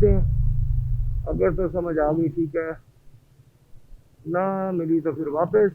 लेते हैं, अगर तो समझ आ गई ठीक है, ना मिली तो फिर वापस।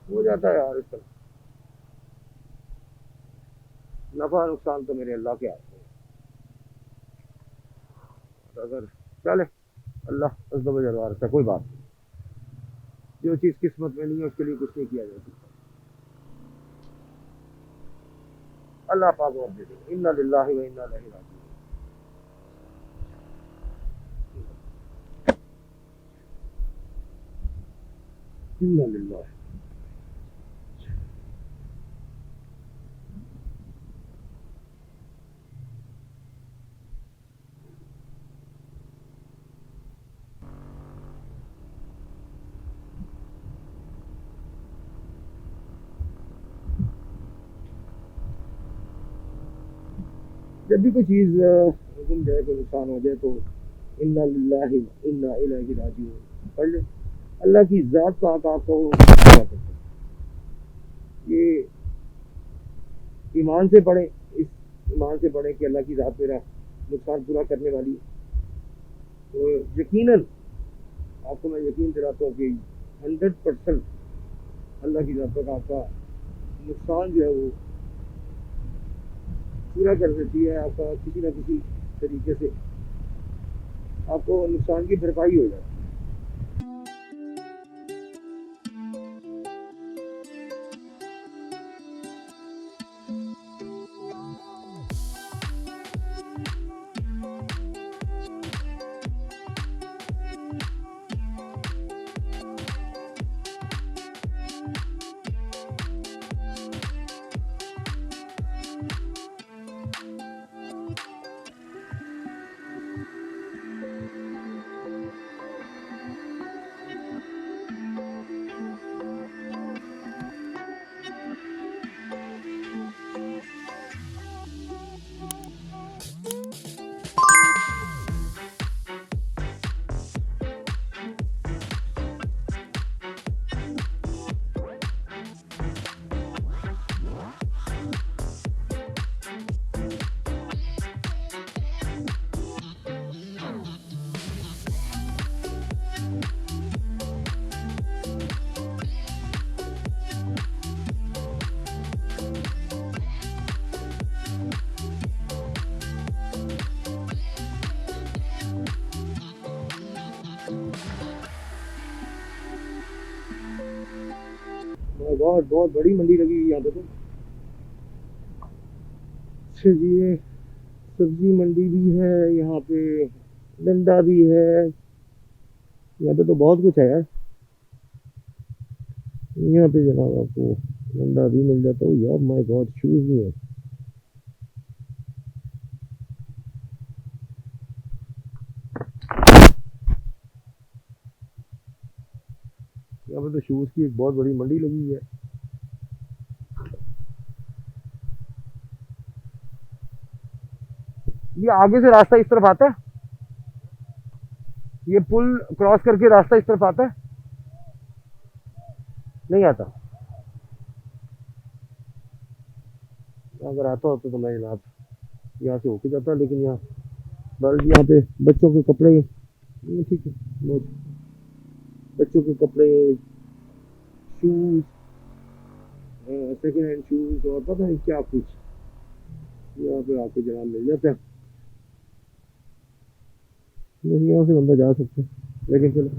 हो जाता है यार इसका, नफा नुकसान तो मेरे अल्लाह के हाथ में है। अगर चले अल्लाह अज़्ज़ व जल वारिस है, कोई बात नहीं। जो चीज़ किस्मत में नहीं है उसके लिए कुछ नहीं किया जा सकता। अल्लाह पाक और दे दे। इन्ना लिल्लाहि व इन्ना इलैहि राजिऊन। इन्ना लिल्लाहि। जब भी कोई चीज़ गुम जाए, कोई नुकसान हो जाए तो इन्ना लिल्लाहि व इन्ना इलैहि राजिऊन पढ़ ले। अल्लाह की ज़ात पाक आपको दुआ करते हैं। ये ईमान से पढ़े, इस ईमान से पढ़े कि अल्लाह की ज़ात मेरा नुकसान पूरा करने वाली है। तो यकीनन आपको मैं यकीन दिलाता हूँ कि 100% अल्लाह की ज़ात पाक आपका नुकसान जो है वो पूरा कर देती है। आपका किसी न किसी तरीके से आपको नुकसान की भरपाई हो जाए। बहुत बहुत बड़ी मंडी लगी हुई यहाँ पे तो। अच्छा जी, ये सब्जी मंडी भी है यहाँ पे, डंडा भी है यहाँ पे, तो बहुत कुछ है यार। यहाँ पे जनाब आपको डंडा भी मिल जाता हो यार। माय गॉड, शूज भी है यहाँ पे, तो शूज की एक बहुत बड़ी मंडी लगी हुई है। ये आगे से रास्ता इस तरफ आता है, ये पुल क्रॉस करके रास्ता इस तरफ आता है, नहीं आता। अगर आता होता तो मैं जनाब यहाँ से होके जाता, लेकिन यहाँ बल्कि यहाँ पे बच्चों के कपड़े, ठीक है, बच्चों के कपड़े, शूज, सेकेंड हैंड शूज और पता नहीं क्या कुछ यहाँ पे आपको जनाब मिल जाता है। बस यहाँ से बंदा जा सकता है, लेकिन चलो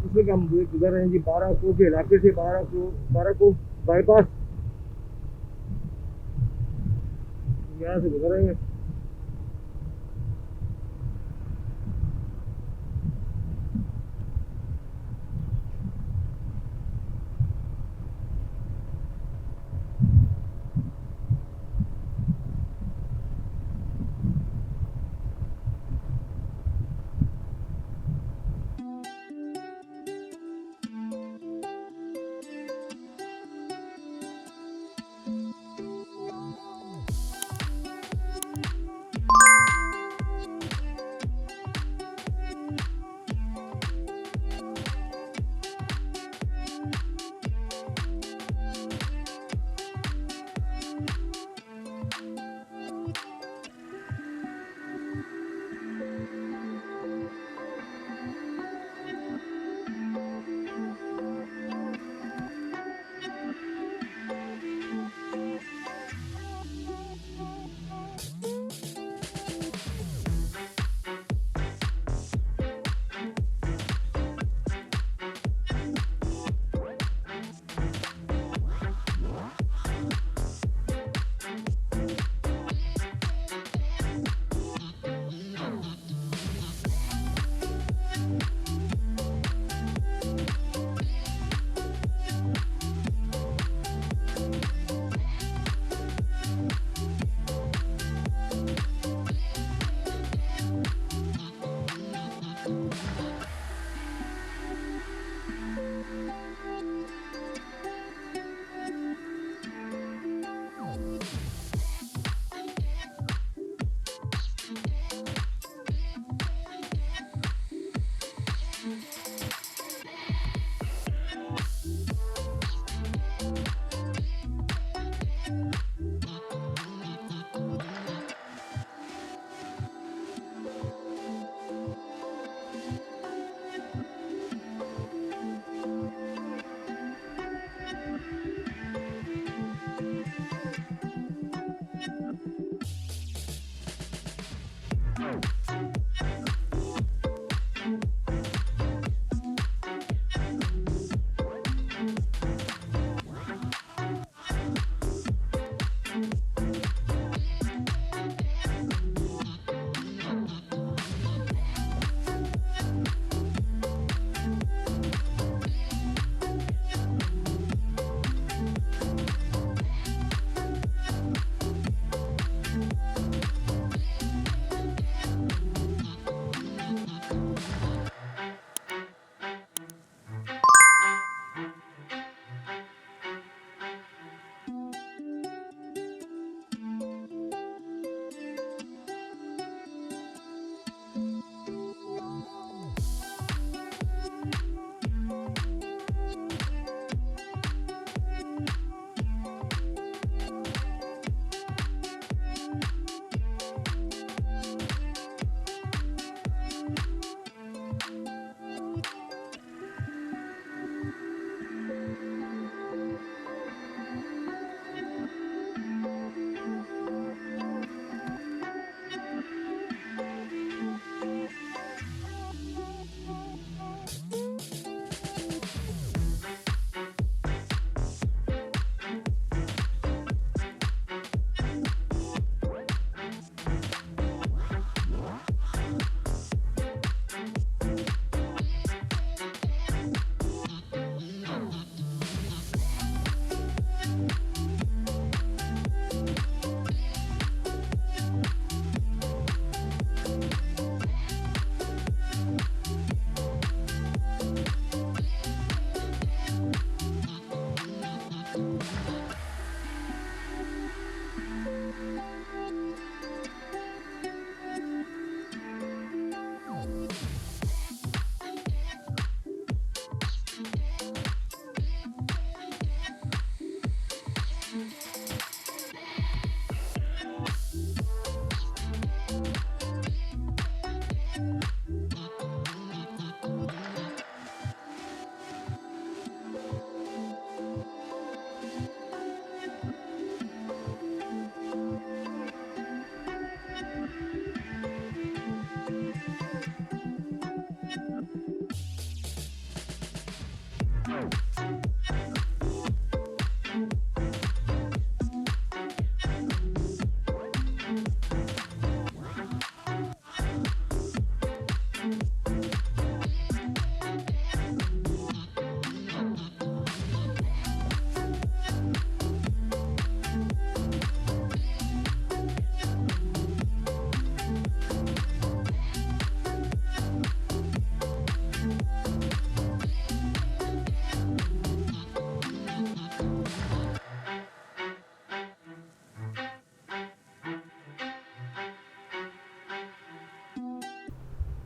इसमें हम गुजर रहे हैं जी 12 के इलाके से, 12 बाईपास यहाँ से गुजर रहे हैं।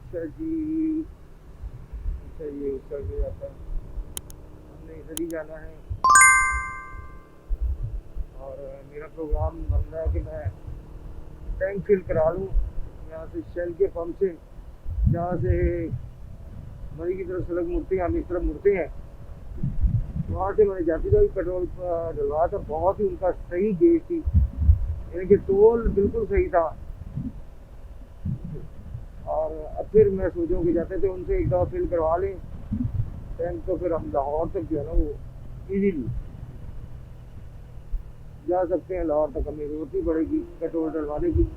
अच्छा जी। अच्छा ये उतर भी जाता है, हमने इधर ही जाना है। और मेरा प्रोग्राम बन रहा है कि मैं टैंक फिल करा लूँ यहाँ से शेल के पंप से, जहाँ से मरी की तरफ सड़क मुड़ती है, हम इस तरफ मुड़ते हैं, वहाँ से मैंने जाती हुई पेट्रोल डलवाया था। बहुत ही उनका सही गेज थी, यानी कि तोल बिल्कुल सही था। और अब फिर मैं सोचूं कि जाते थे उनसे एक दफ़ा फिल करवा लें टैंक, तो फिर हम लाहौर तक जो है ना वो इजीली जा सकते हैं। लाहौर तक हमें जरूरत नहीं पड़ेगी पेट्रोल डलवाने की।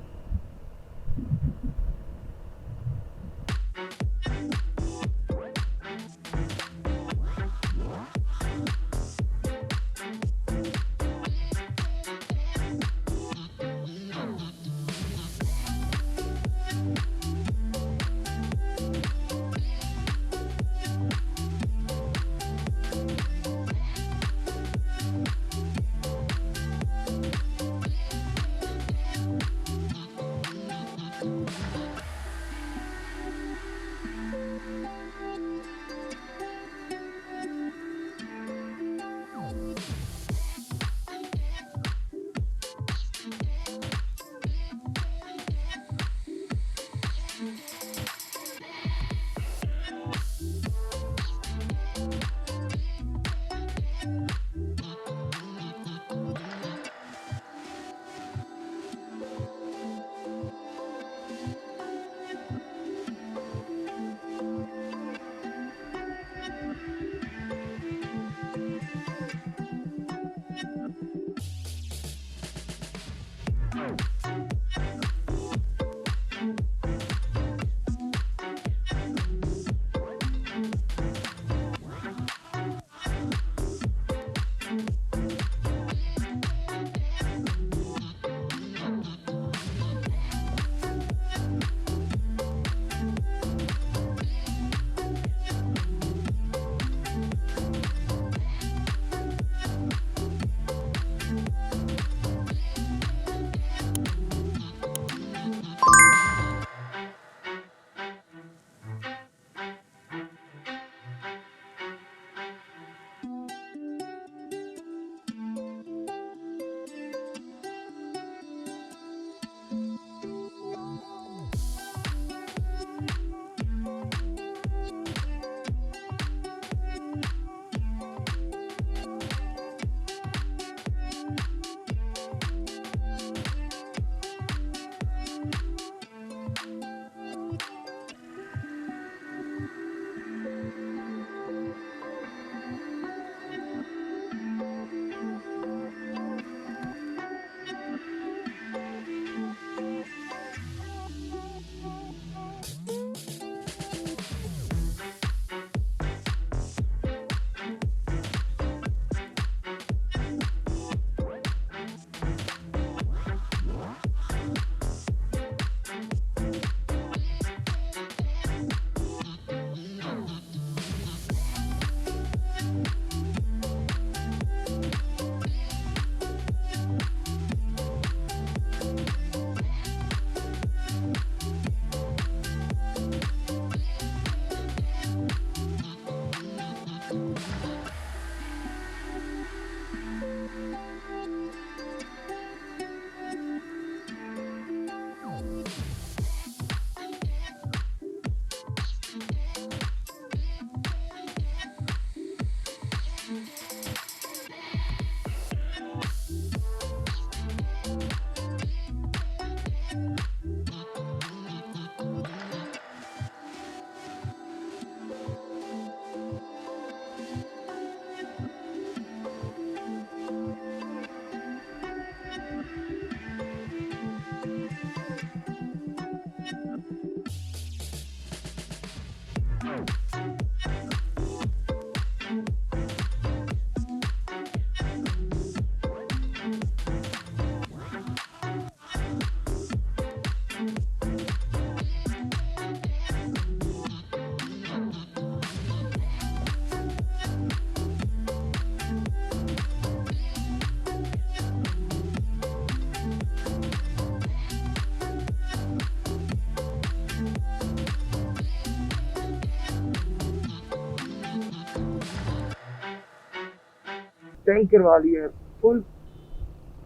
टैंक करवा लिया है फुल।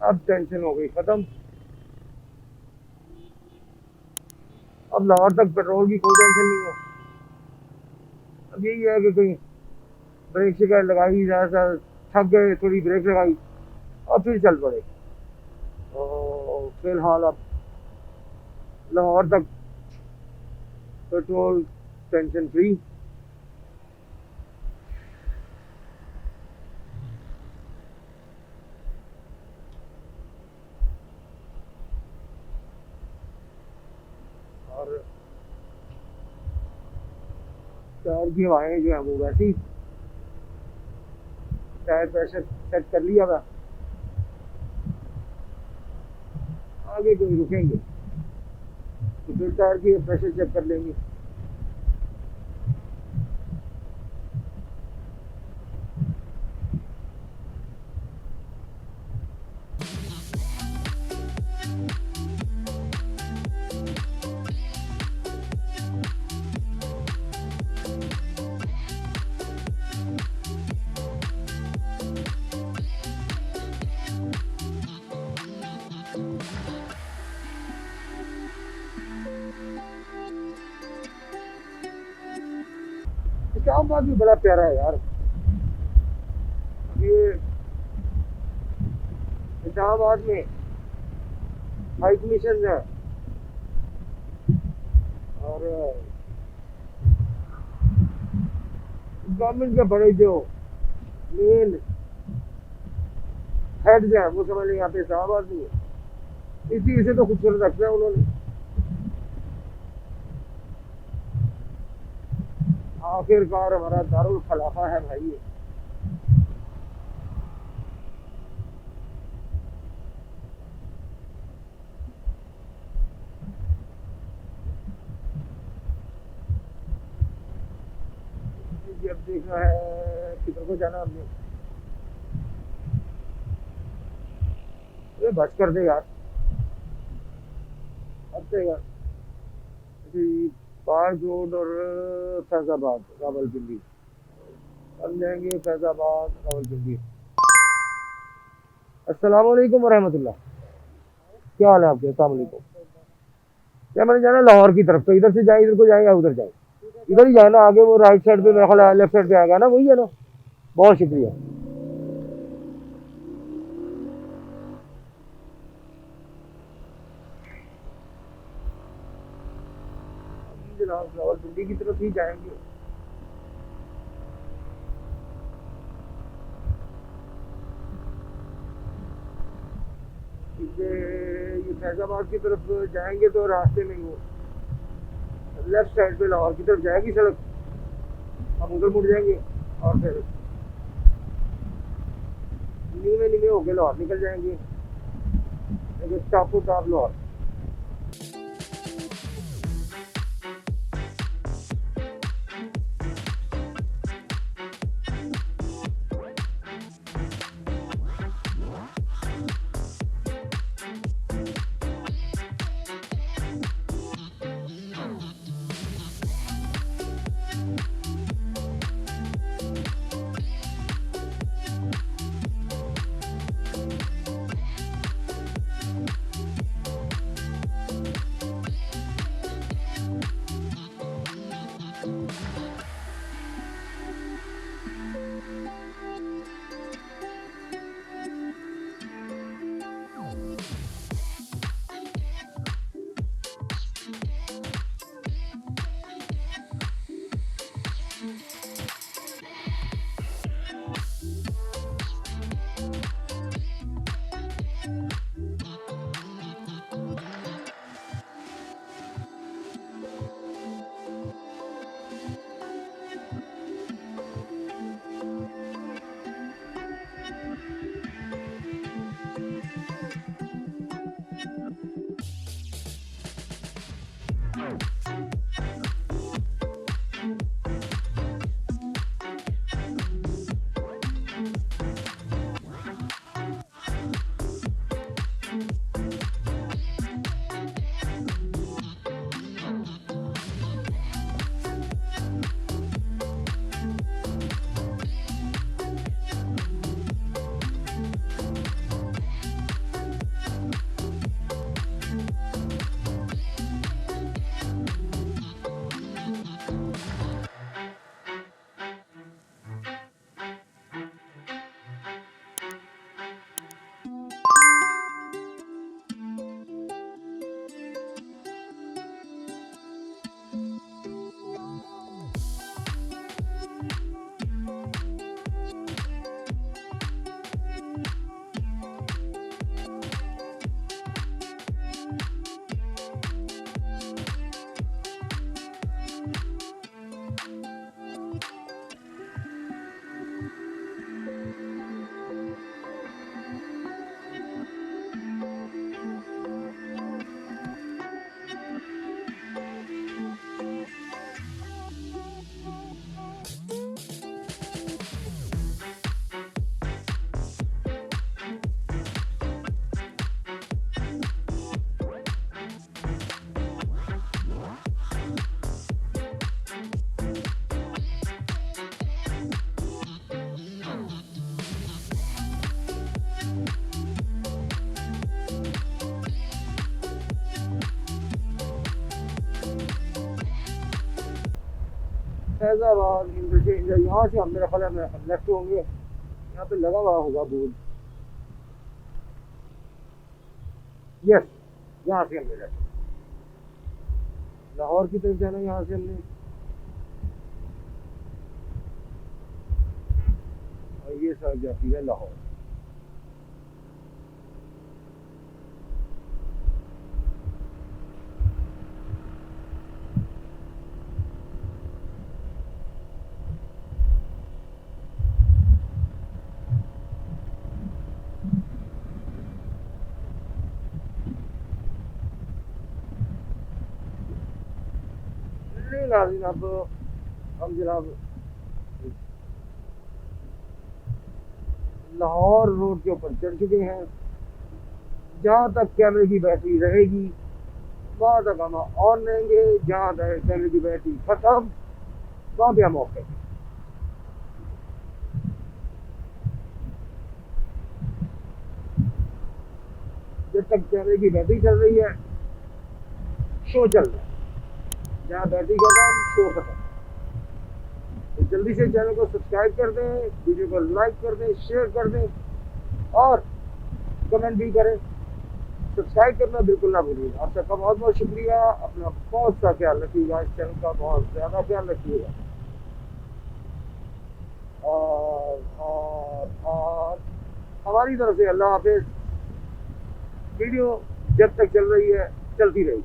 अब टेंशन हो गई ख़त्म। अब लाहौर तक पेट्रोल की कोई टेंशन नहीं हो। अब यही है कि कहीं ब्रेक शिकायत लगाई, ज़्यादा थक गए, थोड़ी ब्रेक लगाई और फिर चल पड़े। तो फिलहाल अब लाहौर तक पेट्रोल टेंशन फ्री। और टायर की हवाएं जो है वो वैसी, टायर प्रेशर सेट कर लिया था, आगे कहीं रुकेंगे तो फिर टायर की प्रेशर चेक कर लेंगे। इस्लामाबाद भी बड़ा प्यारा है यार। ये इस्लामाबाद में हाई कमीशन है और गवर्नमेंट के बड़े जो मेन हेड हैं वो समझ लें यहाँ पे इस्लामाबाद में है। इसी से तो खूबसूरत रखना है उन्होंने। आखिरकार हमारा दारुल खलाफा है भाई ये। अब देखना है किधर को जाना हमने। ये बस कर दे यार, अब देगा पार्क रोड और फैजाबाद रावलपिंडी। हम जाएंगे फैजाबाद रावलपिंडी। अस्सलाम वालेकुम वरहमतुल्लाह। क्या हाल है आपके? अस्सलाम वालेकुम। क्या मैंने जाना लाहौर की तरफ, तो इधर से जाए, इधर को जाए या उधर जाए? इधर ही जाए ना, आगे वो राइट साइड पे मेरा ख्याल है लेफ्ट साइड पे आएगा ना, वही है ना। बहुत शुक्रिया जनाब। रावलपिंडी की तरफ ही जाएंगे। ये फैजाबाद की तरफ जाएंगे तो रास्ते में वो लेफ्ट साइड पे लाहौर की तरफ जाएगी सड़क, हम उधर मुड़ जाएंगे और फिर नीवे नीवे होके लाहौर निकल जाएंगे, top to top Lahore. Faizabad interchange है, यहाँ से हम मेरा ख्याल है लेफ्ट होंगे, यहाँ पे लगा हुआ होगा बोर्ड। यस, यहाँ से हमने लेफ्ट, लाहौर की तरफ जाना, यहाँ से हमने, और ये सड़क जाती है लाहौर। नहीं नाज़रीन, अब हम जनाब लाहौर रोड के ऊपर चढ़ चुके हैं। जहाँ तक कैमरे की बैटरी रहेगी वहाँ तक हम ऑन रहेंगे, जहाँ तक कैमरे की बैटरी खत्म वहाँ पे हम ऑफ करेंगे। जब तक कैमरे की बैटरी चल रही है शो चल रहा है, जहाँ बैटरी खत्म शो खत्म। तो जल्दी से चैनल को सब्सक्राइब कर दें, वीडियो को लाइक कर दें, शेयर कर दें और कमेंट भी करें। सब्सक्राइब करना बिल्कुल ना भूलिएगा। आप सबका बहुत बहुत शुक्रिया। अपना बहुत सा ख्याल रखिएगा, इस चैनल का बहुत ज़्यादा ख्याल रखिएगा। और हमारी तरफ से अल्लाह हाफिज़। वीडियो जब तक चल रही है चलती रहेगी।